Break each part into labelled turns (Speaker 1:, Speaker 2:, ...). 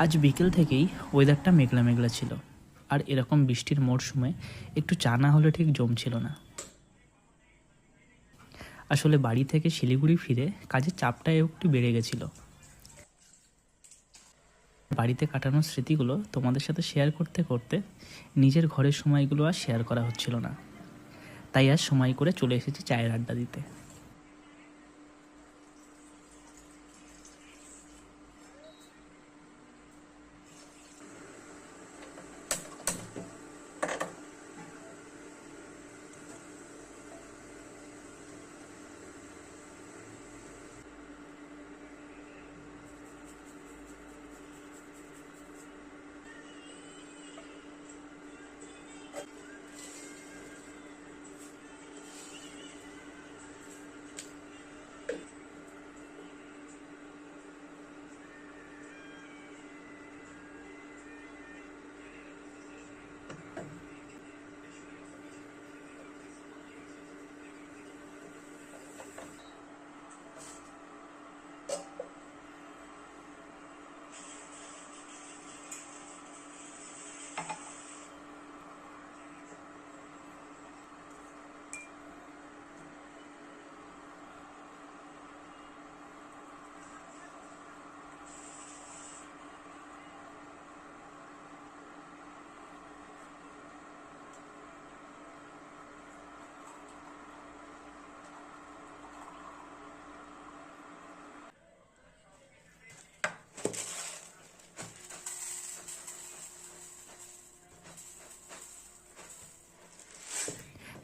Speaker 1: আজ বিকেল থেকেই ওয়েদারটা মেঘলা মেঘলা ছিল, আর এরকম বৃষ্টির মরশুমে একটু চা না হলে ঠিক জমছিল না। আসলে বাড়ি থেকে শিলিগুড়ি ফিরে কাজের চাপটা একটু বেড়ে গেছিল। বাড়িতে কাটানো স্মৃতিগুলো তোমাদের সাথে শেয়ার করতে করতে নিজের ঘরের সময়গুলো আর শেয়ার করা হচ্ছিল না। তাই আজ সময় করে চলে এসেছি চায়ের আড্ডা দিতে।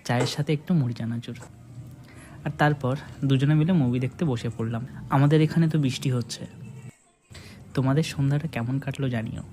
Speaker 1: চায়ের সাথে একটু মুড়ি চানাচুর, আর তারপর দুজনে মিলে মুভি দেখতে বসে পড়লাম। আমাদের এখানে তো বৃষ্টি হচ্ছে। তোমাদের সন্ধ্যাটা কেমন কাটলো জানিও।